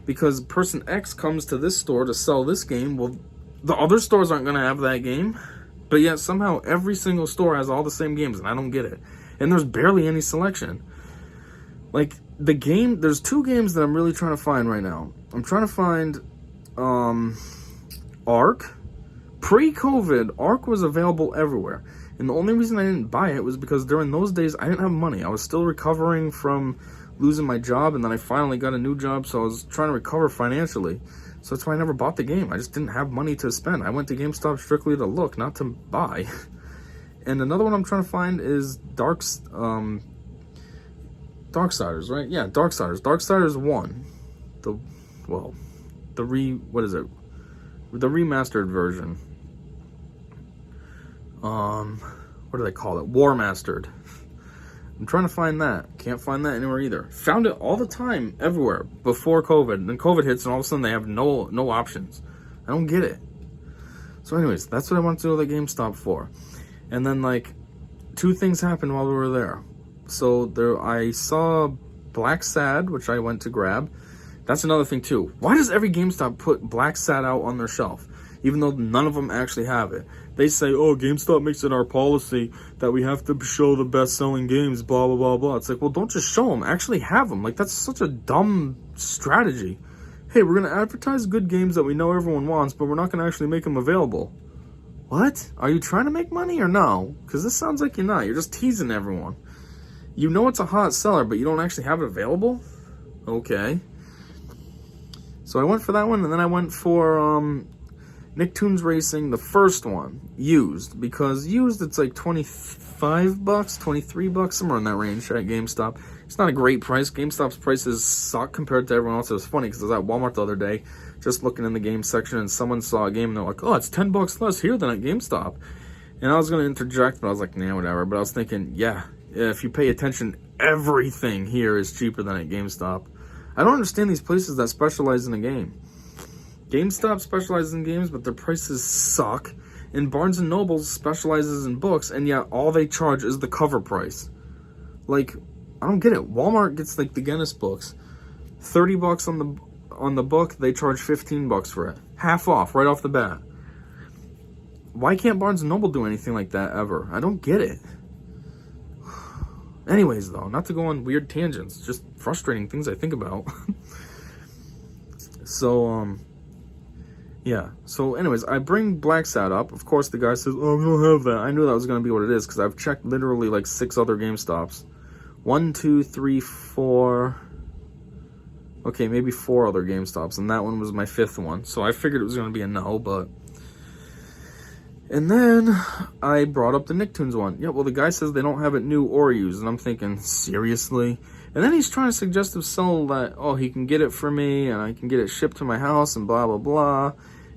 Because person X comes to this store to sell this game, well, the other stores aren't going to have that game. But yet somehow every single store has all the same games, and I don't get it. And there's barely any selection. Like, there's 2 games that I'm really trying to find right now. I'm trying to find Ark. Pre-COVID, Ark was available everywhere. And the only reason I didn't buy it was because during those days, I didn't have money. I was still recovering from, losing my job, and then I finally got a new job, so I was trying to recover financially. So that's why I never bought the game. I just didn't have money to spend. I went to GameStop strictly to look, not to buy. And another one I'm trying to find is Darksiders, right? Yeah, Darksiders. Darksiders 1. The remastered version. What do they call it? War Mastered. I'm trying to find that. Can't find that anywhere either. Found it all the time, everywhere, before COVID. And then COVID hits, and all of a sudden they have no options. I don't get it. So anyways, that's what I went to the GameStop for. And then, like, 2 things happened while we were there. So I saw Black Sad, which I went to grab. That's another thing, too. Why does every GameStop put Black Sad out on their shelf, even though none of them actually have it? They say, oh, GameStop makes it our policy that we have to show the best-selling games, blah, blah, blah, blah. It's like, well, don't just show them. Actually have them. Like, that's such a dumb strategy. Hey, we're going to advertise good games that we know everyone wants, but we're not going to actually make them available. What? Are you trying to make money or no? Because this sounds like you're not. You're just teasing everyone. You know it's a hot seller, but you don't actually have it available? Okay. So I went for that one, and then I went for Nicktoons Racing, the first one, used. Because used, it's like $25, $23, somewhere in that range at GameStop. It's not a great price. GameStop's prices suck compared to everyone else. It was funny because I was at Walmart the other day, just looking in the game section, and someone saw a game, and they're like, oh, it's $10 less here than at GameStop. And I was going to interject, but I was like, nah, whatever. But I was thinking, yeah, if you pay attention, everything here is cheaper than at GameStop. I don't understand these places that specialize in a game. GameStop specializes in games, but their prices suck. And Barnes & Noble specializes in books, and yet all they charge is the cover price. Like, I don't get it. Walmart gets, like, the Guinness books. $30 on the book, they charge $15 for it. Half off, right off the bat. Why can't Barnes & Noble do anything like that ever? I don't get it. Anyways, though, not to go on weird tangents, just frustrating things I think about. So, yeah. So, anyways, I bring Black Sad up. Of course, the guy says, oh, we don't have that. I knew that was going to be what it is, because I've checked literally like 6 other GameStops. 1, 2, 3, 4... Okay, maybe 4 other GameStops, and that one was my 5th one. So I figured it was going to be a no, but... And then I brought up the Nicktoons one. Yeah, well, the guy says they don't have it new or used, and I'm thinking, seriously? And then he's trying to suggest to sell that, oh, he can get it for me, and I can get it shipped to my house, and blah, blah, blah.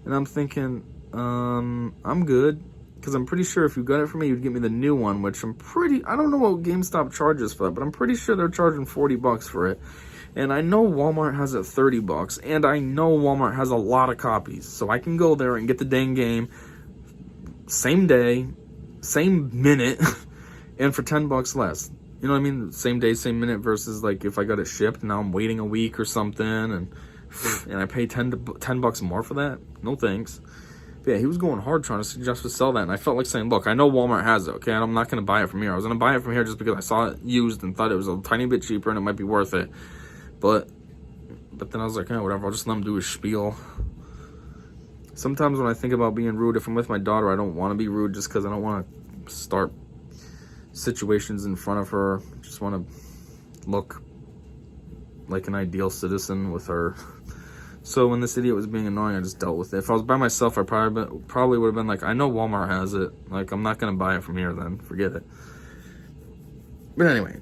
And I'm thinking, I'm good, because I'm pretty sure if you got it for me, you'd get me the new one, which I don't know what GameStop charges for that, but I'm pretty sure they're charging $40 for it. And I know Walmart has it $30, and I know Walmart has a lot of copies, so I can go there and get the dang game same day, same minute, and for $10 less. You know what I mean? Same day, same minute versus like if I got it shipped, now I'm waiting a week or something, and I pay $10 more for that? No thanks. But yeah, he was going hard trying to suggest to sell that, and I felt like saying, look, I know Walmart has it, okay? I'm not going to buy it from here. I was going to buy it from here just because I saw it used and thought it was a tiny bit cheaper and it might be worth it. But then I was like, whatever, I'll just let him do his spiel. Sometimes when I think about being rude, if I'm with my daughter, I don't want to be rude just because I don't want to start situations in front of her. I just want to look like an ideal citizen with her. So when this idiot was being annoying, I just dealt with it. If I was by myself, I probably would have been like, I know Walmart has it. Like, I'm not going to buy it from here then. Forget it. But anyway,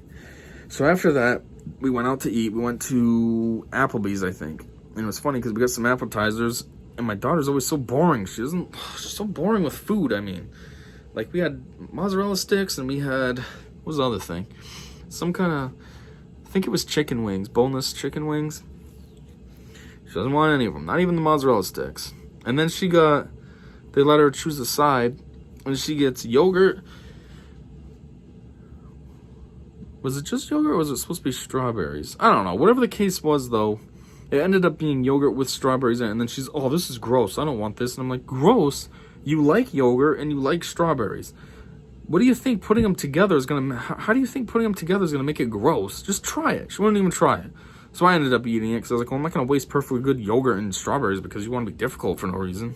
so after that, we went out to eat. We went to Applebee's, I think. And it was funny because we got some appetizers. And my daughter's always so boring. She's so boring with food, I mean. Like, we had mozzarella sticks, and we had, what was the other thing? Some kind of, I think it was chicken wings, boneless chicken wings. She doesn't want any of them, not even the mozzarella sticks. And then they let her choose a side, and she gets yogurt. Was it just yogurt, or was it supposed to be strawberries? I don't know. Whatever the case was, though, it ended up being yogurt with strawberries in it, and then she's, oh, this is gross. I don't want this. And I'm like, gross? You like yogurt and you like strawberries. What do you think putting them together is going to... How do you think putting them together is going to make it gross? Just try it. She wouldn't even try it. So I ended up eating it because I was like, well, I'm not going to waste perfectly good yogurt and strawberries because you want to be difficult for no reason.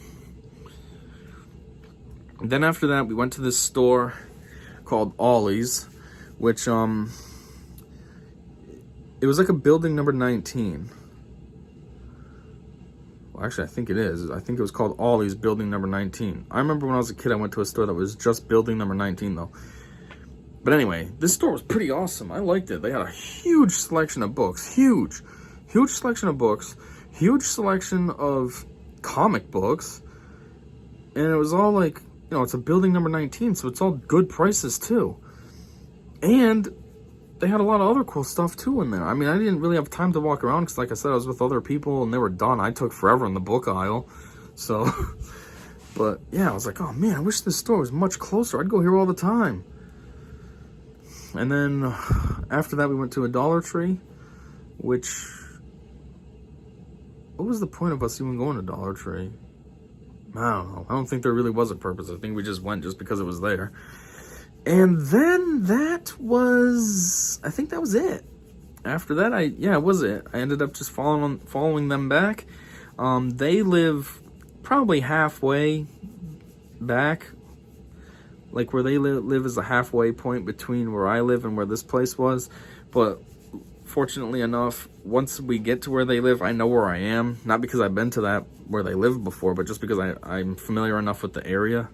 And then after that, we went to this store called Ollie's, which, It was like a building number 19. Well, actually, I think it is. I think it was called Ollie's Building Number 19. I remember when I was a kid, I went to a store that was just Building Number 19, though. But anyway, this store was pretty awesome. I liked it. They had a huge selection of books. Huge selection of books. Huge selection of comic books. And it was all like, you know, it's a Building Number 19, so it's all good prices, too. And they had a lot of other cool stuff, too, in there. I mean, I didn't really have time to walk around because, like I said, I was with other people, and they were done. I took forever in the book aisle. So, but, yeah, I was like, oh, man, I wish this store was much closer. I'd go here all the time. And then after that, we went to a Dollar Tree, which, what was the point of us even going to Dollar Tree? I don't know. I don't think there really was a purpose. I think we just went just because it was there. And then I think that was it. After that, it was it. I ended up just following them back. They live probably halfway back. Like where they live is a halfway point between where I live and where this place was. But fortunately enough, once we get to where they live, I know where I am. Not because I've been to that where they lived before, but just because I'm familiar enough with the area.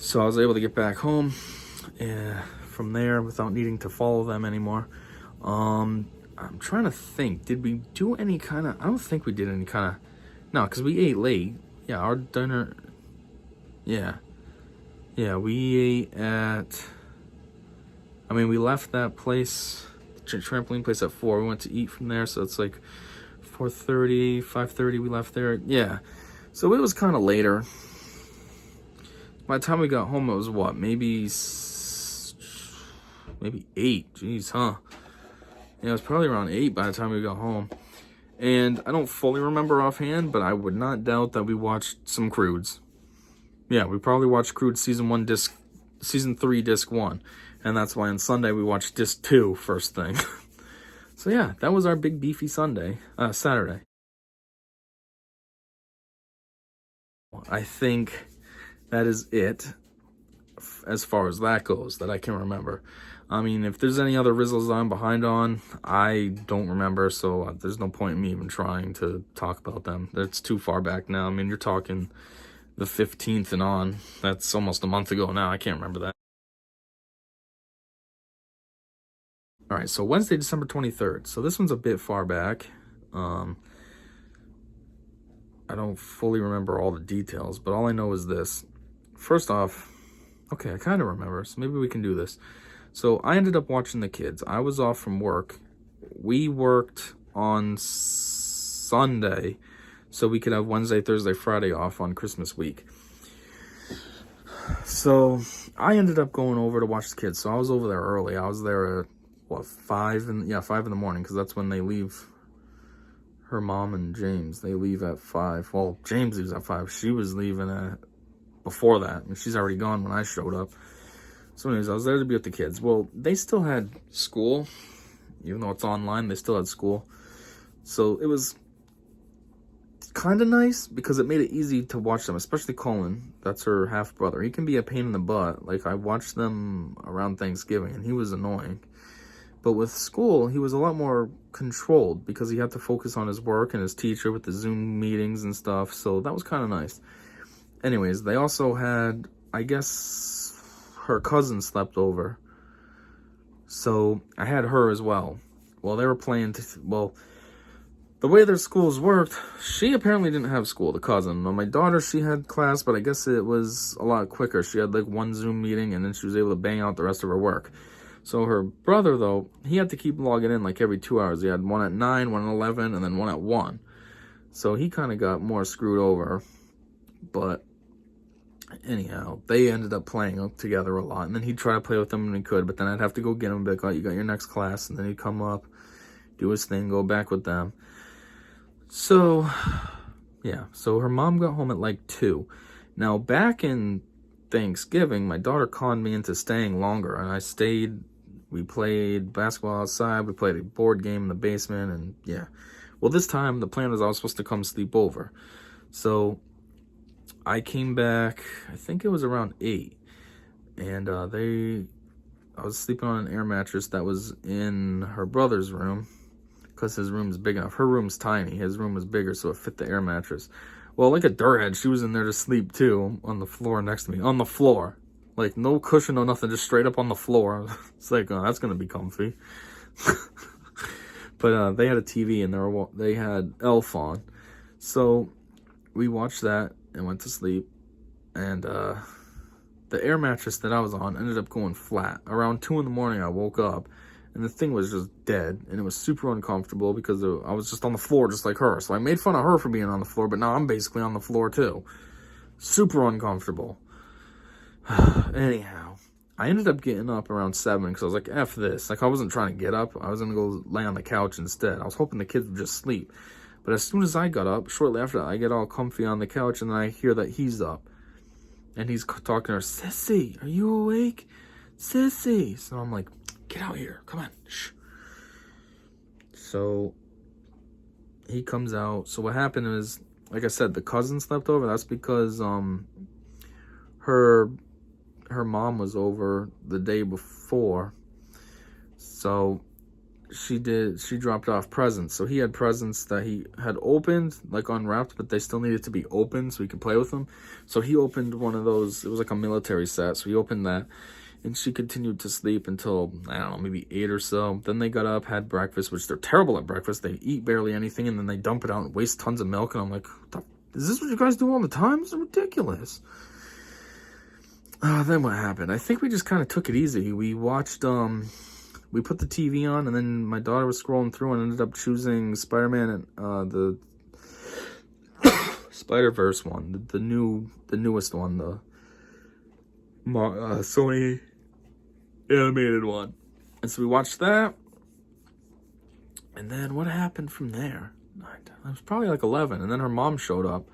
So I was able to get back home from there without needing to follow them anymore. I'm trying to think. Did we do any kind of... I don't think we did any kind of... No, because we ate late. Yeah, our dinner... Yeah. Yeah, we ate at... I mean, we left that place, trampoline place at 4. We went to eat from there, so it's like 4:30, 5:30 we left there. Yeah. So it was kind of later. By the time we got home, it was what? Maybe 8. Jeez, huh? Yeah, it was probably around 8 by the time we got home. And I don't fully remember offhand, but I would not doubt that we watched some Croods. Yeah, we probably watched Croods Season 3, Disc 1. And that's why on Sunday we watched Disc 2 first thing. So yeah, that was our big beefy Saturday. I think that is it as far as that goes, that I can remember. I mean, if there's any other Rizzles I'm behind on, I don't remember, so there's no point in me even trying to talk about them. That's too far back now. I mean, you're talking the 15th and on. That's almost a month ago now. I can't remember that. All right, so Wednesday, December 23rd. So this one's a bit far back. I don't fully remember all the details, but all I know is this. First off, okay, I kind of remember, so maybe we can do this. So I ended up watching the kids. I was off from work. We worked on Sunday, so we could have Wednesday, Thursday, Friday off on Christmas week. So I ended up going over to watch the kids. So I was over there early. I was there at, 5 in the morning, because that's when they leave. Her mom and James, they leave at 5. Well, James leaves at 5. She was leaving at before that. I mean, she's already gone when I showed up. So anyways, I was there to be with the kids. Well, they still had school. Even though it's online, they still had school. So it was kind of nice because it made it easy to watch them, especially Colin. That's her half-brother. He can be a pain in the butt. Like, I watched them around Thanksgiving, and he was annoying. But with school, he was a lot more controlled because he had to focus on his work and his teacher with the Zoom meetings and stuff. So that was kind of nice. Anyways, they also had, I guess, her cousin slept over. So I had her as well. Well, they were playing, the way their schools worked, she apparently didn't have school, the cousin. Well, my daughter, she had class, but I guess it was a lot quicker. She had like one Zoom meeting, and then she was able to bang out the rest of her work. So her brother, though, he had to keep logging in like every 2 hours. He had one at 9, one at 11, and then one at 1. So he kind of got more screwed over. But anyhow, they ended up playing together a lot. And then he'd try to play with them when he could, but then I'd have to go get him and be like, oh, you got your next class. And then he'd come up, do his thing, go back with them. So, yeah. So her mom got home at like 2. Now, back in Thanksgiving, my daughter conned me into staying longer. And I stayed. We played basketball outside. We played a board game in the basement. And yeah. Well, this time, the plan was I was supposed to come sleep over. So I came back, I think it was around 8. And I was sleeping on an air mattress that was in her brother's room, because his room's big enough. Her room's tiny. His room was bigger, so it fit the air mattress. Well, like a dirthead, she was in there to sleep too, on the floor next to me. On the floor. Like, no cushion, no nothing, just straight up on the floor. It's like, oh, that's gonna be comfy. But they had a TV, and they had Elf on. So, we watched that, and went to sleep. And, the air mattress that I was on ended up going flat. Around 2 in the morning, I woke up, and the thing was just dead, and it was super uncomfortable because I was just on the floor just like her. So I made fun of her for being on the floor, but now I'm basically on the floor too. Super uncomfortable. Anyhow, I ended up getting up around 7 because I was like, F this. Like, I wasn't trying to get up. I was going to go lay on the couch instead. I was hoping the kids would just sleep. But as soon as I got up, shortly after that, I get all comfy on the couch, and then I hear that he's up. And he's talking to her, Sissy, are you awake? Sissy. So I'm like, get out here. Come on. Shh. So he comes out. So what happened is, like I said, the cousin slept over. That's because her mom was over the day before. So she dropped off presents. So he had presents that he had opened, like unwrapped, but they still needed to be opened so he could play with them. So he opened one of those. It was like a military set. So he opened that. And she continued to sleep until, I don't know, maybe 8 or so. Then they got up, had breakfast, which they're terrible at breakfast. They eat barely anything, and then they dump it out and waste tons of milk. And I'm like, is this what you guys do all the time? It's ridiculous. Then what happened? I think we just kind of took it easy. We watched, we put the TV on, and then my daughter was scrolling through and ended up choosing Spider-Man and the Spider-Verse one, the newest one, the Sony animated one. And so we watched that. And then what happened from there? It was probably like 11. And then her mom showed up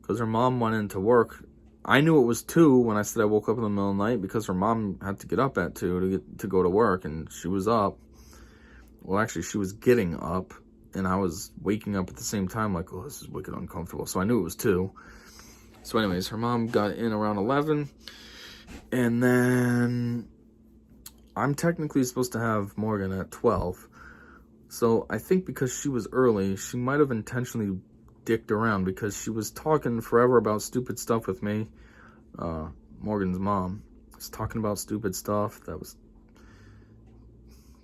because her mom went into work. I knew it was 2 when I said I woke up in the middle of the night because her mom had to get up at 2 to go to work, and she was up. Well, actually, she was getting up, and I was waking up at the same time like, oh, this is wicked uncomfortable. So I knew it was 2. So anyways, her mom got in around 11, and then I'm technically supposed to have Morgan at 12. So I think because she was early, she might have intentionally dicked around because she was talking forever about stupid stuff with me. Morgan's mom was talking about stupid stuff that was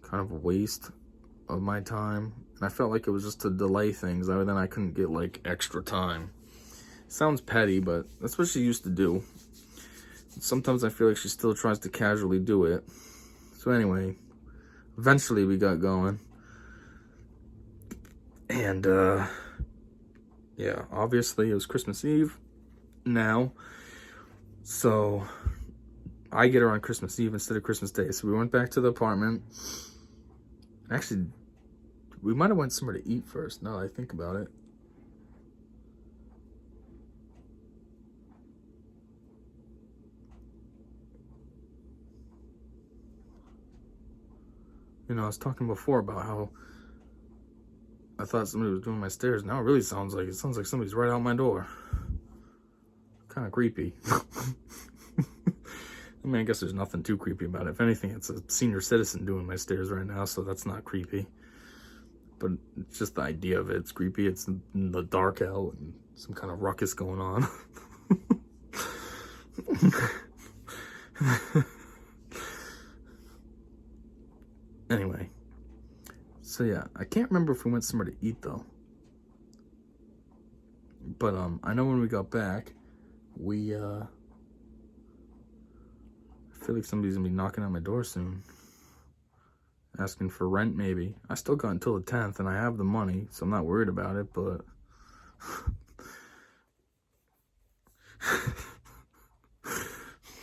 kind of a waste of my time. And I felt like it was just to delay things. Other than I couldn't get like extra time. Sounds petty, but that's what she used to do. Sometimes I feel like she still tries to casually do it. So anyway, eventually we got going. And, yeah, obviously it was Christmas Eve now. So I get her on Christmas Eve instead of Christmas Day. So we went back to the apartment. Actually, we might have went somewhere to eat first, now that I think about it. You know, I was talking before about how I thought somebody was doing my stairs. Now it really sounds like somebody's right out my door. Kind of creepy. I mean, I guess there's nothing too creepy about it. If anything, it's a senior citizen doing my stairs right now, so that's not creepy. But it's just the idea of it. It's creepy. It's in the dark out and some kind of ruckus going on. Anyway. So yeah, I can't remember if we went somewhere to eat though. But I know when we got back, we I feel like somebody's gonna be knocking on my door soon. Asking for rent maybe. I still got until the 10th and I have the money, so I'm not worried about it, but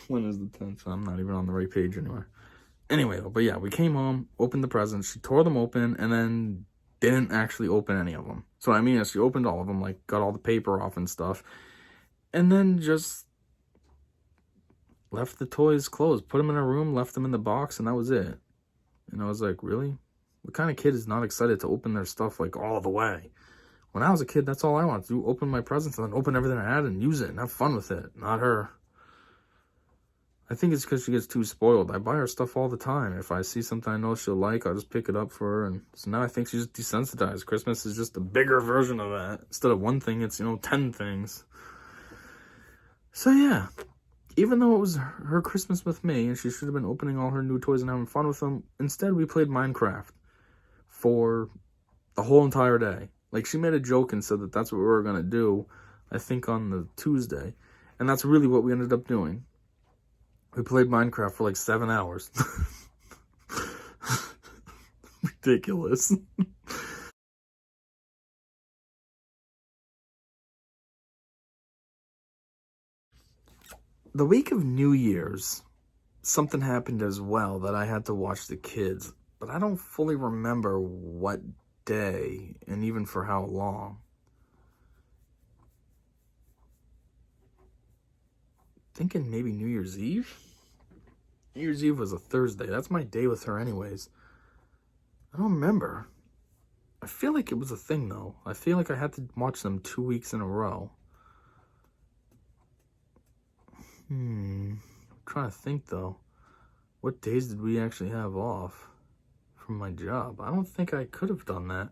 when is the 10th? I'm not even on the right page anymore. Anyway, but yeah, we came home, opened the presents, she tore them open, and then didn't actually open any of them. So what I mean is she opened all of them, like got all the paper off and stuff, and then just left the toys closed, put them in a room, left them in the box, and that was it. And I was like, really? What kind of kid is not excited to open their stuff like all the way? When I was a kid, that's all I wanted to do, open my presents and then open everything I had and use it and have fun with it. Not her. I think it's because she gets too spoiled. I buy her stuff all the time. If I see something I know she'll like, I'll just pick it up for her. And so now I think she's desensitized. Christmas is just a bigger version of that. Instead of one thing, it's, 10 things. So yeah, even though it was her Christmas with me, and she should have been opening all her new toys and having fun with them, instead we played Minecraft for the whole entire day. Like, she made a joke and said that that's what we were going to do, I think on the Tuesday. And that's really what we ended up doing. We played Minecraft for like 7 hours. Ridiculous. The week of New Year's, something happened as well that I had to watch the kids, but I don't fully remember what day and even for how long. Thinking maybe New Year's Eve? New Year's Eve was a Thursday. That's my day with her anyways. I don't remember. I feel like it was a thing though. I feel like I had to watch them 2 weeks in a row. I'm trying to think though. What days did we actually have off from my job? I don't think I could have done that.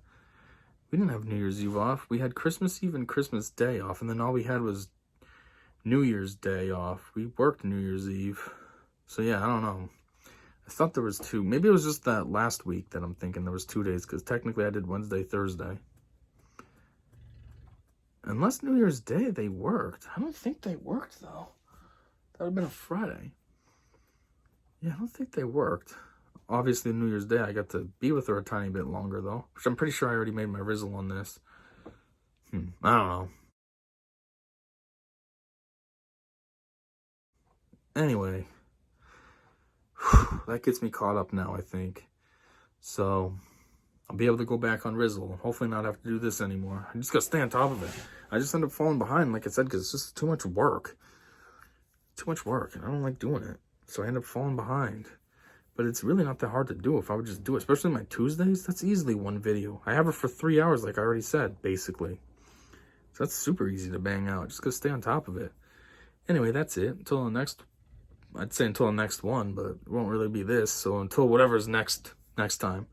We didn't have New Year's Eve off. We had Christmas Eve and Christmas Day off, and then all we had was New Year's Day off. We worked New Year's Eve. So yeah, I don't know. I thought there was 2. Maybe it was just that last week that I'm thinking there was 2 days, because technically I did Wednesday, Thursday. Unless New Year's Day they worked. I don't think they worked though. That would have been a Friday. Yeah, I don't think they worked. Obviously, New Year's Day, I got to be with her a tiny bit longer, though. Which I'm pretty sure I already made my Rizzle on this. I don't know. Anyway. That gets me caught up now, I think. So, I'll be able to go back on Rizzle. Hopefully not have to do this anymore. I just gotta stay on top of it. I just end up falling behind, like I said, because it's just too much work. Too much work, and I don't like doing it. So I end up falling behind. But it's really not that hard to do if I would just do it. Especially my Tuesdays, that's easily one video. I have it for 3 hours, like I already said, basically. So that's super easy to bang out. Just gotta stay on top of it. Anyway, that's it. Until the next, I'd say until the next one, but it won't really be this. So until whatever's next time,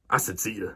I said see ya.